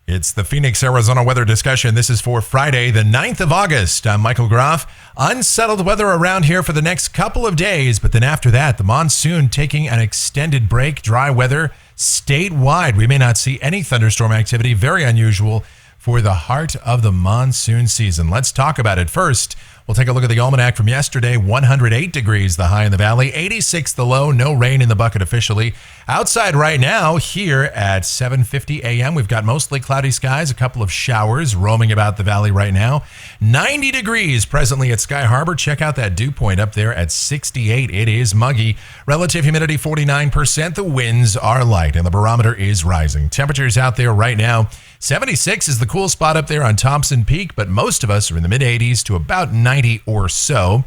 It's the Phoenix, Arizona weather discussion. This is for Friday, the 9th of August. I'm Michael Groff. Unsettled weather around here for the next couple of days, but then after that, the monsoon taking an extended break, dry weather statewide. We may not see any thunderstorm activity, very unusual for the heart of the monsoon season. Let's talk about it first. We'll take a look at the almanac from yesterday. 108 degrees the high in the valley, 86 the low, no rain in the bucket officially. Outside right now here at 7:50 a.m. we've got mostly cloudy skies, a couple of showers roaming about the valley right now. 90 degrees presently at Sky Harbor. Check out that dew point up there at 68. It is muggy. Relative humidity 49%. The winds are light and the barometer is rising. Temperatures out there right now. 76 is the cool spot up there on Thompson Peak, but most of us are in the mid-80s to about 90 or so.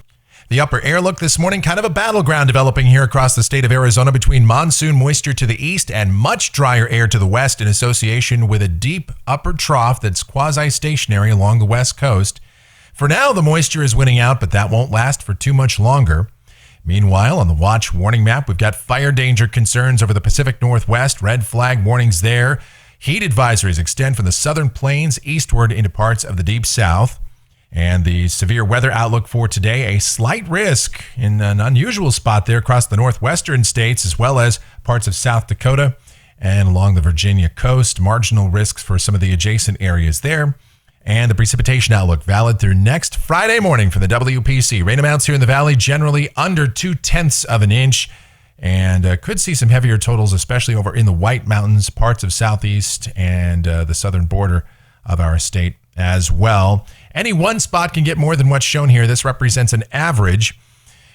The upper air look this morning, kind of a battleground developing here across the state of Arizona between monsoon moisture to the east and much drier air to the west in association with a deep upper trough that's quasi-stationary along the west coast. For now, the moisture is winning out, but that won't last for too much longer. Meanwhile, on the watch warning map, we've got fire danger concerns over the Pacific Northwest, red flag warnings there. Heat advisories extend from the southern plains eastward into parts of the deep south. And the severe weather outlook for today, a slight risk in an unusual spot there across the northwestern states, as well as parts of South Dakota and along the Virginia coast. Marginal risks for some of the adjacent areas there. And the precipitation outlook valid through next Friday morning for the WPC. Rain amounts here in the valley generally under 0.2 of an inch. And could see some heavier totals, especially over in the White Mountains, parts of southeast and the southern border of our state as well. Any one spot can get more than what's shown here. This represents an average.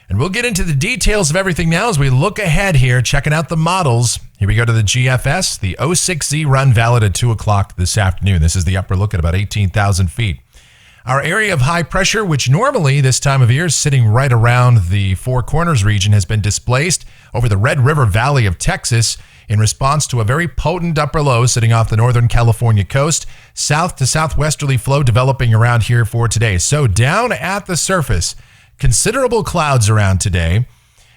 And we'll get into the details of everything now as we look ahead here, checking out the models. Here we go to the GFS, the 06Z run valid at 2 o'clock this afternoon. This is the upper look at about 18,000 feet. Our area of high pressure, which normally this time of year is sitting right around the Four Corners region, has been displaced over the Red River Valley of Texas in response to a very potent upper low sitting off the northern California coast. South to southwesterly flow developing around here for today. So down at the surface, considerable clouds around today.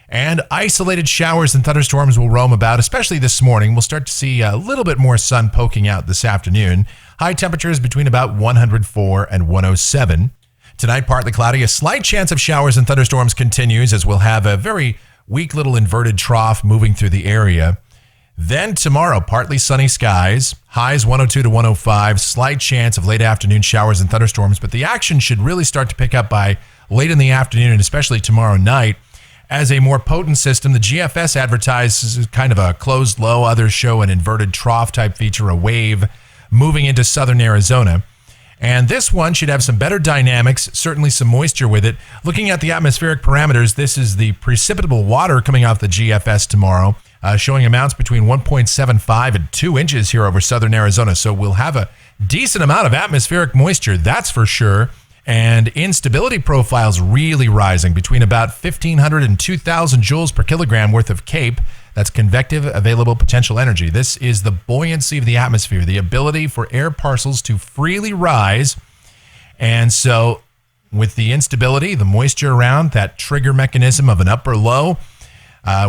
And isolated showers and thunderstorms will roam about, especially this morning. We'll start to see a little bit more sun poking out this afternoon. High temperatures between about 104 and 107. Tonight, partly cloudy. A slight chance of showers and thunderstorms continues as we'll have a very weak little inverted trough moving through the area. Then tomorrow, partly sunny skies. Highs 102 to 105. Slight chance of late afternoon showers and thunderstorms, but the action should really start to pick up by late in the afternoon and especially tomorrow night. As a more potent system, the GFS advertises kind of a closed low. Others show an inverted trough type feature, a wave moving into southern Arizona. And this one should have some better dynamics, certainly some moisture with it. Looking at the atmospheric parameters, this is the precipitable water coming off the GFS tomorrow, showing amounts between 1.75 and 2 inches here over southern Arizona. So we'll have a decent amount of atmospheric moisture, that's for sure. And instability profiles really rising between about 1,500 and 2,000 joules per kilogram worth of CAPE. That's convective available potential energy. This is the buoyancy of the atmosphere, the ability for air parcels to freely rise. And so with the instability, the moisture around, that trigger mechanism of an upper low,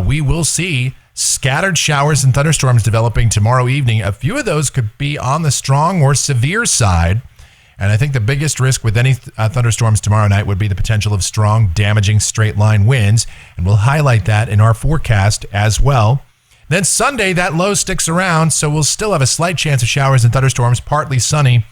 we will see scattered showers and thunderstorms developing tomorrow evening. A few of those could be on the strong or severe side. And I think the biggest risk with any thunderstorms tomorrow night would be the potential of strong, damaging straight-line winds. And we'll highlight that in our forecast as well. Then Sunday, that low sticks around, so we'll still have a slight chance of showers and thunderstorms, partly sunny.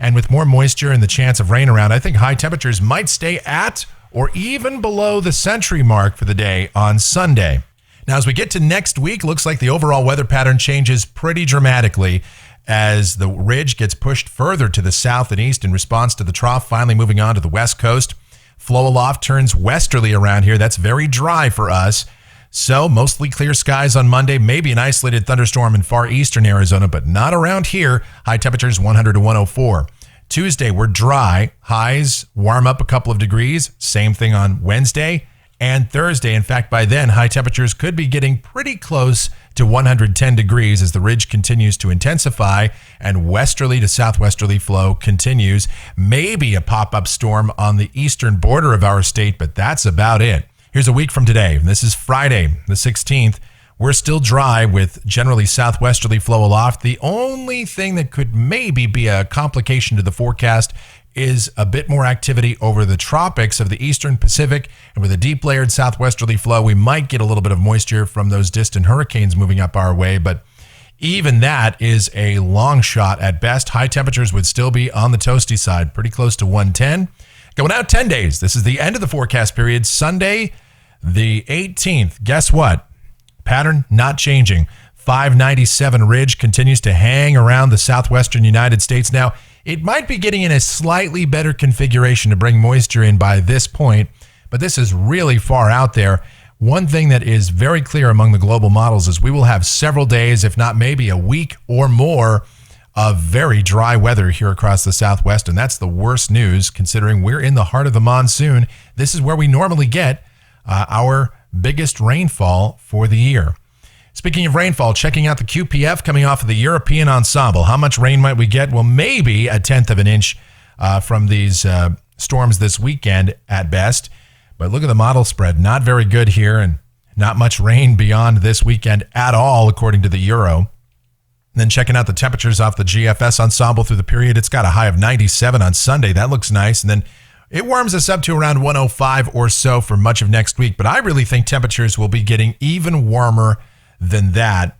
And with more moisture and the chance of rain around, I think high temperatures might stay at or even below the century mark for the day on Sunday. Now, as we get to next week, looks like the overall weather pattern changes pretty dramatically as the ridge gets pushed further to the south and east in response to the trough finally moving on to the west coast. Flow aloft turns westerly around here. That's very dry for us. So mostly clear skies on Monday, maybe an isolated thunderstorm in far eastern Arizona, but not around here. High temperatures 100 to 104. Tuesday, we're dry. Highs warm up a couple of degrees. Same thing on Wednesday and Thursday. In fact, by then, high temperatures could be getting pretty close to 110 degrees as the ridge continues to intensify and westerly to southwesterly flow continues. Maybe a pop-up storm on the eastern border of our state, but that's about it. Here's a week from today. This is Friday, the 16th. we're still dry with generally southwesterly flow aloft. The only thing that could maybe be a complication to the forecast is a bit more activity over the tropics of the eastern Pacific. And with a deep layered southwesterly flow, we might get a little bit of moisture from those distant hurricanes moving up our way. But even that is a long shot at best. High temperatures would still be on the toasty side, pretty close to 110. Going out 10 days. This is the end of the forecast period. Sunday, the 18th. Guess what? Pattern not changing. 597 ridge continues to hang around the southwestern United States. Now, it might be getting in a slightly better configuration to bring moisture in by this point, but this is really far out there. One thing that is very clear among the global models is we will have several days, if not maybe a week or more, of very dry weather here across the Southwest. And that's the worst news considering we're in the heart of the monsoon. This is where we normally get our biggest rainfall for the year. Speaking of rainfall, checking out the QPF coming off of the European ensemble. How much rain might we get? Well, maybe a tenth of an inch from these storms this weekend at best. But look at the model spread. Not very good here and not much rain beyond this weekend at all, according to the Euro. And then checking out the temperatures off the GFS ensemble through the period. It's got a high of 97 on Sunday. That looks nice. And then it warms us up to around 105 or so for much of next week. But I really think temperatures will be getting even warmer than that.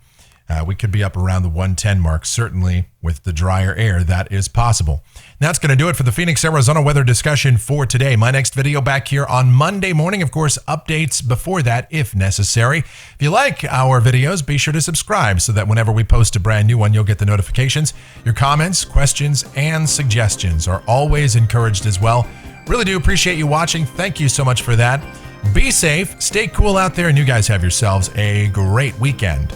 We could be up around the 110 mark, certainly with the drier air. That is possible. And that's going to do it for the Phoenix, Arizona weather discussion for today. My next video back here on Monday morning. Of course, updates before that if necessary. If you like our videos, be sure to subscribe so that whenever we post a brand new one, you'll get the notifications. Your comments, questions, and suggestions are always encouraged as well. Really do appreciate you watching. Thank you so much for that. Be safe, stay cool out there, and you guys have yourselves a great weekend.